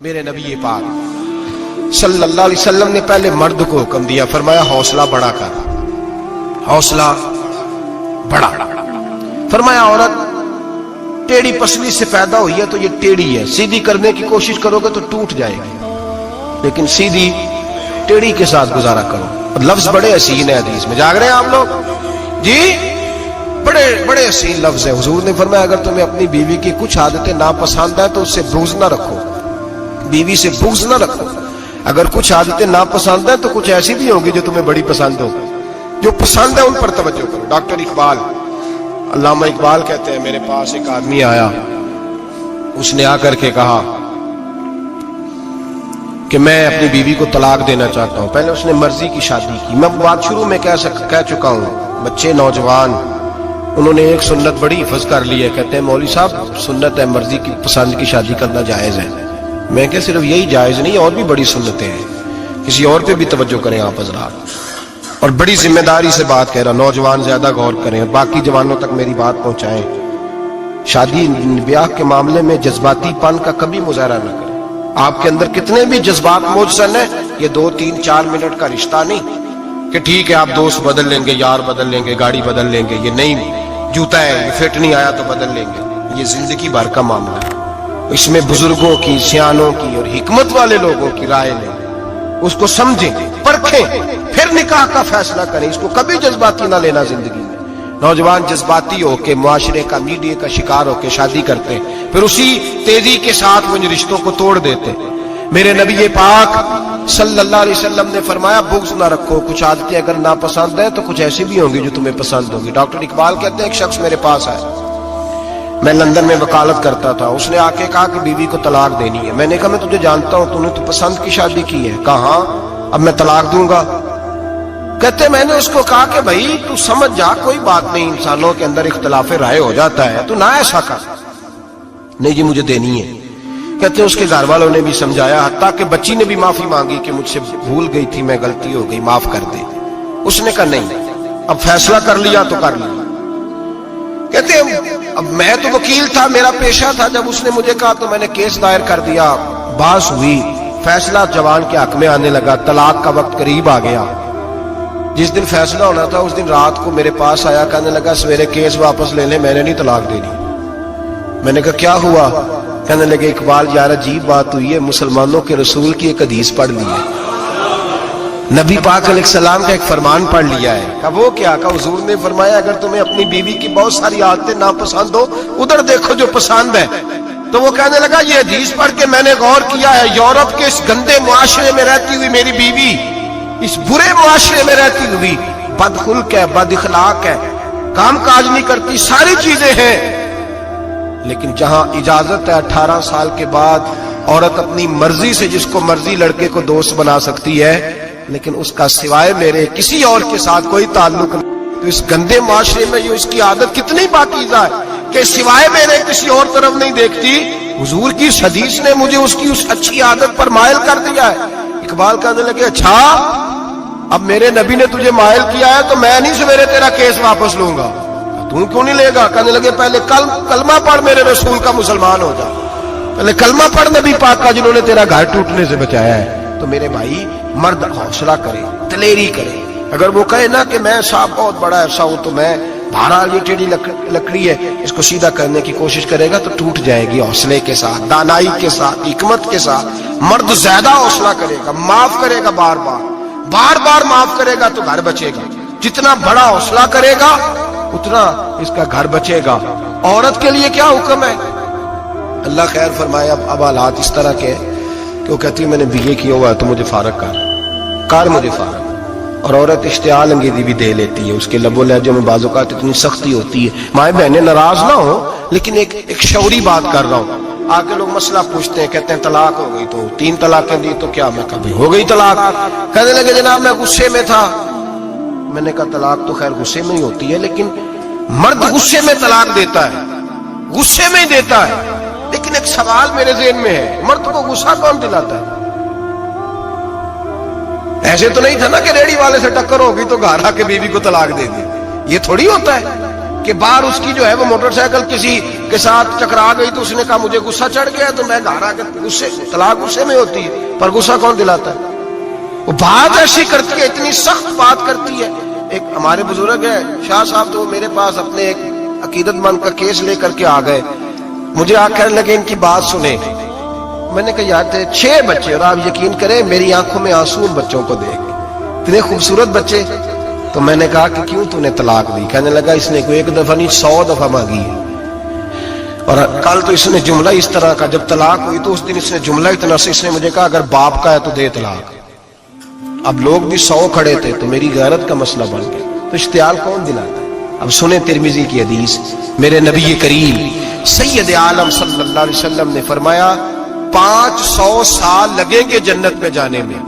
میرے نبی پاک صلی اللہ علیہ وسلم نے پہلے مرد کو حکم دیا، فرمایا حوصلہ بڑا کر، حوصلہ بڑا۔ فرمایا عورت ٹیڑھی پسلی سے پیدا ہوئی ہے تو یہ ٹیڑھی ہے، سیدھی کرنے کی کوشش کرو گے تو ٹوٹ جائے گی، لیکن سیدھی ٹیڑھی کے ساتھ گزارا کرو۔ لفظ بڑے حسین ہیں حدیث میں، جاگ رہے ہیں آپ لوگ جی؟ بڑے حسین لفظ ہیں۔ حضور نے فرمایا اگر تمہیں اپنی بیوی کی کچھ عادتیں ناپسند ہیں تو اس سے بغض نہ رکھو، بیوی سے بغض نہ رکھو۔ اگر کچھ عادتیں ناپسند ہیں تو کچھ ایسی بھی ہوگی جو تمہیں بڑی پسند ہو، جو پسند ہے ان پر توجہ کرو۔ ڈاکٹر اقبال، علامہ اقبال کہتے ہیں میرے پاس ایک آدمی آیا، اس نے آ کر کے کہا کہ میں اپنی بیوی کو طلاق دینا چاہتا ہوں۔ پہلے اس نے مرضی کی شادی کی، میں بات شروع میں کہہ چکا ہوں، بچے نوجوان انہوں نے ایک سنت بڑی حفظ کر لی ہے، کہتے ہیں مولوی صاحب سنت ہے مرضی کی پسند کی شادی کرنا جائز ہے۔ میں کہ صرف یہی جائز نہیں، اور بھی بڑی سنتیں ہیں، کسی اور پہ بھی توجہ کریں آپ حضرات، اور بڑی ذمہ داری سے بات کہہ رہا، نوجوان زیادہ غور کریں، باقی جوانوں تک میری بات پہنچائیں۔ شادی بیاہ کے معاملے میں جذباتی پن کا کبھی مظاہرہ نہ کریں۔ آپ کے اندر کتنے بھی جذبات موجود ہیں، یہ 2 3 4 منٹ کا رشتہ نہیں کہ ٹھیک ہے آپ دوست بدل لیں گے، یار بدل لیں گے، گاڑی بدل لیں گے، یہ نہیں جوتا ہے یہ فٹ نہیں آیا تو بدل لیں گے، یہ زندگی بھر کا معاملہ ہے۔ اس میں بزرگوں کی، سیانوں کی اور حکمت والے لوگوں کی رائے لیں، اس کو سمجھیں، پرکھیں، پھر نکاح کا فیصلہ کریں۔ اس کو کبھی جذباتی نہ لینا زندگی میں۔ نوجوان جذباتی ہو کے معاشرے کا، میڈیا کا شکار ہو کے شادی کرتے ہیں، پھر اسی تیزی کے ساتھ وہ ان رشتوں کو توڑ دیتے۔ میرے نبی پاک صلی اللہ علیہ وسلم نے فرمایا بغض نہ رکھو، کچھ عادتیں اگر ناپسند ہیں تو کچھ ایسی بھی ہوں گی جو تمہیں پسند ہوگی۔ ڈاکٹر اقبال کہتے ہیں ایک شخص میرے پاس آیا، میں لندن میں وکالت کرتا تھا، اس نے آ کے کہا کہ بیوی کو طلاق دینی ہے۔ میں نے کہا میں تجھے جانتا ہوں، تو نے تو پسند کی شادی کی ہے۔ کہا ہاں، اب میں طلاق دوں گا۔ کہتے میں نے اس کو کہا کہ بھائی تو سمجھ جا، کوئی بات نہیں، انسانوں کے اندر اختلاف رائے ہو جاتا ہے، تو نہ ایسا کر۔ نہیں جی مجھے دینی ہے۔ کہتے ہیں اس کے گھر والوں نے بھی سمجھایا، حتیٰ کہ بچی نے بھی معافی مانگی کہ مجھ سے بھول گئی تھی، میں غلطی ہو گئی، معاف کر دے۔ اس نے کہا نہیں، اب فیصلہ کر لیا تو کر لیا۔ کہتے ہیں اب میں تو وکیل تھا، میرا پیشہ تھا، جب اس نے مجھے کہا تو میں نے کیس دائر کر دیا، بحث ہوئی، فیصلہ جوان کے حق میں آنے لگا، طلاق کا وقت قریب آ گیا۔ جس دن فیصلہ ہونا تھا اس دن رات کو میرے پاس آیا، کہنے لگا سویرے کیس واپس لے لیں، میں نے نہیں طلاق دینی۔ میں نے کہا کیا ہوا؟ کہنے لگے اقبال یار عجیب بات ہوئی ہے، مسلمانوں کے رسول کی ایک حدیث پڑھ لی ہے، نبی پاک علیہ السلام کا ایک فرمان پڑھ لیا ہے۔ کہا وہ کیا؟ کہا حضور نے فرمایا اگر تمہیں اپنی بیوی کی بہت ساری عادتیں ناپسند ہو، ادھر دیکھو جو پسند ہے۔ تو وہ کہنے لگا یہ حدیث پڑھ کے میں نے غور کیا ہے، یورپ کے اس گندے معاشرے میں رہتی ہوئی میری بیوی اس برے معاشرے میں رہتی ہوئی بد خلق ہے، بد اخلاق ہے، کام کاج نہیں کرتی، ساری چیزیں ہیں، لیکن جہاں اجازت ہے 18 سال کے بعد عورت اپنی مرضی سے جس کو مرضی لڑکے کو دوست بنا سکتی ہے، لیکن اس کا سوائے میرے کسی اور کے ساتھ کوئی تعلق نہیں۔ تو اس گندے معاشرے میں یہ اس کی عادت کتنی پاکیزہ ہے کہ سوائے میرے کسی اور طرف نہیں دیکھتی۔ حضور کی اس حدیث نے مجھے اس کی اس اچھی عادت پر مائل کر دیا ہے۔ اقبال کہنے لگے اچھا اب میرے نبی نے تجھے مائل کیا ہے تو میں نہیں سویرے تیرا کیس واپس لوں گا۔ تم کیوں نہیں لے گا؟ کہنے لگے پہلے کلمہ پڑھ میرے رسول کا، مسلمان ہو جا، پہلے کلمہ پڑھ نبی پاک کا جنہوں نے تیرا گھر ٹوٹنے سے بچایا ہے۔ تو میرے بھائی مرد حوصلہ کرے، دلیری کرے۔ اگر وہ کہے نا کہ میں صاحب بہت بڑا ایسا ہوں تو میں بہرحال یہ ٹیڑھی لکڑی ہے اس کو سیدھا کرنے کی کوشش کرے گا تو ٹوٹ جائے گی۔ حوصلے کے ساتھ، دانائی کے ساتھ، حکمت کے ساتھ مرد زیادہ حوصلہ کرے گا، معاف کرے گا، بار بار معاف کرے گا تو گھر بچے گا۔ جتنا بڑا حوصلہ کرے گا اتنا اس کا گھر بچے گا۔ عورت کے لیے کیا حکم ہے؟ اللہ خیر فرمائے۔ اب حالات اس طرح کے کہ وہ کہتی ہے میں نے BA کیا ہوا ہے تو مجھے فارغ کر مجھے فارغ۔ اور عورت اشتعال انگیزی بھی دے لیتی ہے، اس کے لب و لہجے میں بعض اوقات اتنی سختی ہوتی ہے۔ مائیں بہنیں ناراض نہ ہو، لیکن ایک شعوری بات کر رہا ہوں۔ آگے لوگ مسئلہ پوچھتے ہیں، کہتے ہیں طلاق ہو گئی تو 3 طلاقیں دی تو کیا؟ میں کبھی ہو گئی طلاق۔ کہنے لگے جناب میں غصے میں تھا۔ میں نے کہا طلاق تو خیر غصے میں ہی ہوتی ہے، لیکن مرد غصے میں طلاق دیتا ہے، غصے میں ہی دیتا ہے، لیکن ایک سوال میرے ذہن میں ہے، مرد کو غصہ کون دلاتا ہے؟ ایسے تو نہیں تھا نا کہ ریڑھی والے سے ٹکر ہوگی تو گھر آ کے بیوی کو طلاق دے دی، یہ تھوڑی ہوتا ہے کہ باہر اس کی جو ہے وہ موٹر سائیکل کسی کے ساتھ ٹکرا گئی تو اس نے کہا مجھے غصہ چڑھ گیا تو میں گھر آ کے غصے، طلاق غصے میں ہوتی ہے، پر غصہ کون دلاتا ہے؟ وہ بات ایسی کرتی ہے، اتنی سخت بات کرتی ہے. ایک ہمارے بزرگ ہے شاہ صاحب، تو میرے پاس اپنے ایک عقیدت مند کا کیس لے کر کے آ گئے. مجھے آ کہنے لگے ان کی بات سنیں. میں نے کہا یار تھے 6 بچے، اور آپ یقین کریں میری آنکھوں میں آنسو ان بچوں کو دیکھ، اتنے خوبصورت بچے. تو میں نے کہا کہ کیوں تو نے طلاق دی؟ کہنے لگا اس نے کوئی 1 دفعہ نہیں 100 دفعہ مانگی ہے. اور کل تو اس نے جملہ اس طرح کا، جب طلاق ہوئی تو اس دن اس نے جملہ اتنا سے اس نے مجھے کہا اگر باپ کا ہے تو دے طلاق. اب لوگ بھی 100 کھڑے تھے تو میری غیرت کا مسئلہ بن گیا. تو اشتعال کون دلاتا ہے؟ اب سنیں ترمذی کی حدیث. میرے نبی کریم سید عالم صلی اللہ علیہ وسلم نے فرمایا 500 سال لگیں گے جنت میں جانے میں.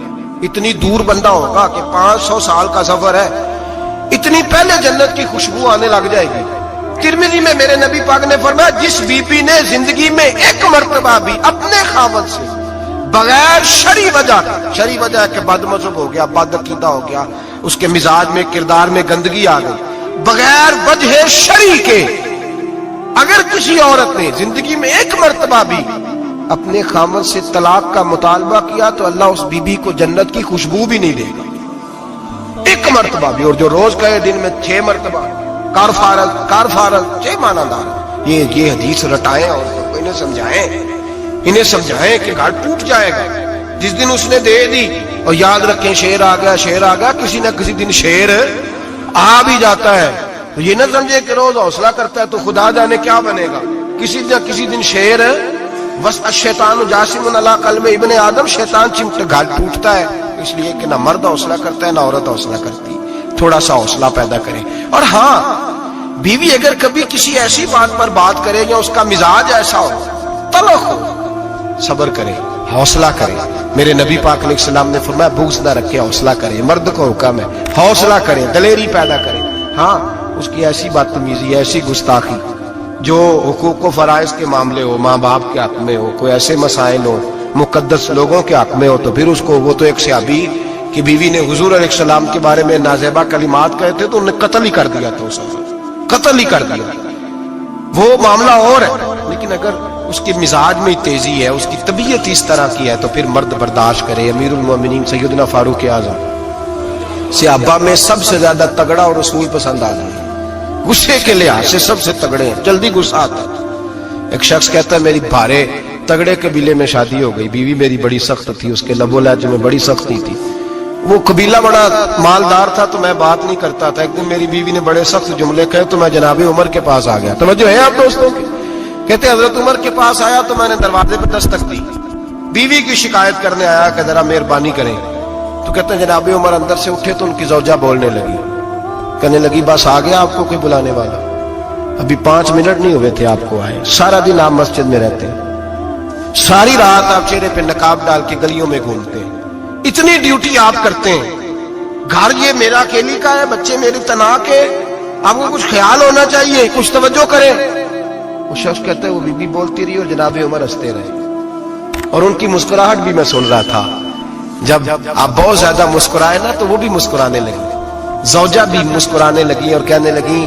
اتنی دور بندہ ہوگا کہ 500 سال کا سفر ہے، اتنی پہلے جنت کی خوشبو آنے لگ جائے گی. ترمذی میں میرے نبی پاک نے فرمایا جس بی بی نے زندگی میں 1 مرتبہ بھی اپنے خاوند سے بغیر شرعی وجہ کہ بد مذہب ہو گیا، بد عقیدہ ہو گیا، اس کے مزاج میں کردار میں گندگی آ گئی، بغیر وجہ شرعی کے اگر کسی عورت نے زندگی میں 1 مرتبہ بھی اپنے خاوند سے طلاق کا مطالبہ کیا تو اللہ اس بی بی کو جنت کی خوشبو بھی نہیں دے گا. 1 مرتبہ بھی. اور جو روز کہے دن میں 6 مرتبہ کار فارغ 6 معنی دار یہ حدیث رٹائیں اور انہیں سمجھائیں کہ گھر ٹوٹ جائے گا جس دن اس نے دے دی. اور یاد رکھیں شیر آ گیا کسی نہ کسی دن شیر آ بھی جاتا ہے. تو یہ نہ سمجھے کہ روز حوصلہ کرتا ہے تو خدا جانے کیا بنے گا. کسی نہ کسی دن شیر بس الشیطان جاسم علی قلب ابن آدم، شیطان چمٹ گھر ٹوٹتا ہے. اس لیے کہ نہ مرد حوصلہ کرتا ہے نہ عورت حوصلہ کرتی. تھوڑا سا حوصلہ پیدا کرے. اور ہاں بیوی اگر کبھی کسی ایسی بات پر بات کرے یا اس کا مزاج ایسا ہو، تلخ ہو، صبر کرے، حوصلہ کرے. میرے نبی پاک علیہ السلام نے فرمایا بغض نہ رکھے، حوصلہ کرے. مرد کو حکم ہے حوصلہ کرے، دلیری پیدا کرے. ہاں اس کی ایسی بدتمیزی، ایسی گستاخی جو حقوق و فرائض کے معاملے ہو، ماں باپ کے حق میں ہو، کوئی ایسے مسائل ہو مقدس لوگوں کے حق میں ہو، تو پھر اس کو، وہ تو ایک صحابی کی بیوی نے حضور علیہ السلام کے بارے میں نازیبا کلمات کہے تھے تو انہیں قتل ہی کر دیا تھا. قتل ہی کر دیا. وہ معاملہ اور ہے، لیکن اگر اس کے مزاج میں تیزی ہے، اس کی طبیعت اس طرح کی ہے تو پھر مرد برداشت کرے. امیر المومنین سیدنا فاروق اعظم صحابہ میں سب سے زیادہ تگڑا اور رسول پسند آدمی، غصے کے لحاظ سے سب سے تگڑے ہیں، جلدی غصہ آتا. ایک شخص کہتا ہے میری بھارے تگڑے قبیلے میں شادی ہو گئی، بیوی میری بڑی سخت تھی، اس کے لب و لہجے میں بڑی سختی تھی. وہ قبیلہ بڑا مالدار تھا تو میں بات نہیں کرتا تھا. ایک دن میری بیوی نے بڑے سخت جملے کہے تو میں جناب عمر کے پاس آ گیا. توجہ ہے آپ دوستوں کی؟ کہتے حضرت عمر کے پاس آیا تو میں نے دروازے پہ دستک دی، بیوی کی شکایت کرنے آیا کہ ذرا مہربانی کریں. تو کہتے ہیں جناب عمر اندر سے اٹھے تو ان کی زوجہ بولنے لگی، کہنے لگی بس آ گیا آپ کو کوئی بلانے والا؟ ابھی 5 منٹ نہیں ہوئے تھے آپ کو آئے. سارا دن آپ مسجد میں رہتے ہیں، ساری رات آپ چہرے پہ نقاب ڈال کے گلیوں میں گھومتے ہیں، اتنی ڈیوٹی آپ کرتے ہیں، گھر یہ میرا اکیلی کا ہے، بچے میری تنہا کے، آپ کو کچھ خیال ہونا چاہیے، کچھ توجہ کریں. وہ شخص کہتے ہیں وہ بی بی بولتی رہی اور جناب عمر ہنستے رہے، اور ان کی مسکراہٹ بھی میں سن رہا تھا. جب آپ بہت زیادہ مسکرائے نا تو وہ بھی مسکرانے لگی، زوجہ بھی مسکرانے لگی اور کہنے لگی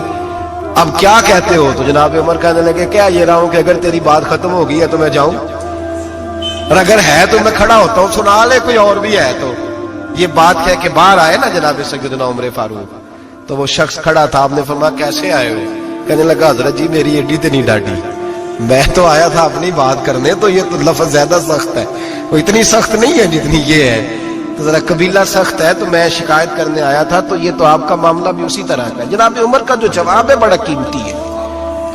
اب کیا کہتے ہو؟ تو جناب عمر کہنے لگے کیا یہ رہا ہوں کہ اگر تیری بات ختم ہو گئی ہے تو میں جاؤں، اور اگر ہے تو میں کھڑا ہوتا ہوں، سنا لے کوئی اور بھی ہے تو. یہ بات کہہ کے باہر آئے نا جناب سیدنا عمر فاروق، تو وہ شخص کھڑا تھا. آپ نے فرمایا کیسے آئے ہو؟ کہنے لگا حضرت جی میری ایڈی تو نہیں ڈاڈی، میں تو آیا تھا اپنی بات کرنے، تو یہ تو لفظ زیادہ سخت ہے، وہ اتنی سخت نہیں ہے جتنی یہ ہے، تو ذرا قبیلہ سخت ہے تو میں شکایت کرنے آیا تھا. تو یہ تو آپ کا معاملہ بھی اسی طرح کا ہے. جناب عمر کا جو جواب ہے بڑا قیمتی ہے.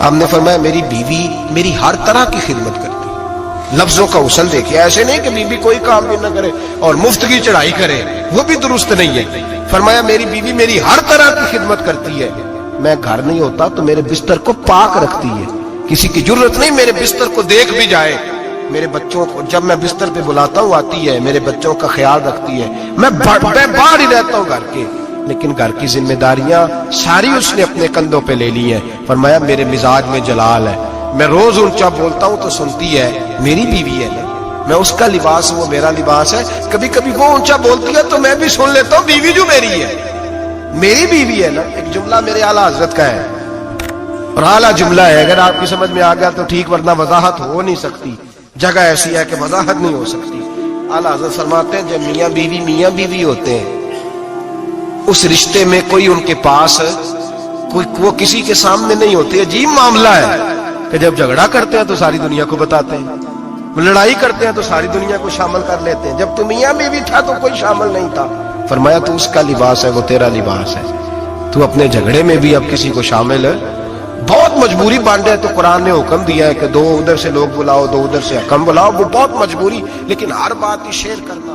آپ نے فرمایا میری بیوی میری ہر طرح کی خدمت کرتی ہے. لفظوں کا اصل دیکھیں، ایسے نہیں کہ بیوی کوئی کام بھی نہ کرے اور مفت کی چڑھائی کرے، وہ بھی درست نہیں ہے. فرمایا میری بیوی میری ہر طرح کی خدمت کرتی ہے، میں گھر نہیں ہوتا تو میرے بستر کو پاک رکھتی ہے، کسی کی ضرورت نہیں میرے بستر کو دیکھ بھی جائے. میرے بچوں کو جب میں بستر پہ بلاتا ہوں آتی ہے، میرے بچوں کا خیال رکھتی ہے. میں باہر ہی رہتا ہوں گھر کے، لیکن گھر کی ذمہ داریاں ساری اس نے اپنے کندھوں پہ لے لی ہیں. فرمایا میرے مزاج میں جلال ہے، میں روز اونچا بولتا ہوں تو سنتی ہے، میری بیوی ہے نا، میں اس کا لباس ہوں، وہ میرا لباس ہے. کبھی کبھی وہ اونچا بولتی ہے تو میں بھی سن لیتا ہوں، بیوی جو میری ہے، میری بیوی ہے نا. ایک جملہ میرے اعلیٰ حضرت کا ہے، اور اعلیٰ جملہ ہے، اگر آپ کی سمجھ میں آ گیا تو ٹھیک، ورنہ وضاحت ہو نہیں سکتی، جگہ ایسی ہے کہ وضاحت نہیں ہو سکتی۔ اعلیٰ حضرت فرماتے ہیں جب میاں بیوی ہوتے ہیں، اس رشتے میں کوئی ان کے پاس وہ کسی کے سامنے نہیں ہوتے۔ عجیب معاملہ ہے کہ جب جھگڑا کرتے ہیں تو ساری دنیا کو بتاتے ہیں، لڑائی کرتے ہیں تو ساری دنیا کو شامل کر لیتے ہیں۔ جب تو میاں بیوی تھا تو کوئی شامل نہیں تھا۔ فرمایا تو اس کا لباس ہے، وہ تیرا لباس ہے، تو اپنے جھگڑے میں بھی اب کسی کو شامل ہے، بہت مجبوری بانٹے تو قرآن نے حکم دیا ہے کہ دو ادھر سے لوگ بلاؤ، دو ادھر سے حکم بلاؤ، وہ بہت مجبوری، لیکن ہر بات ہی شیئر کرنا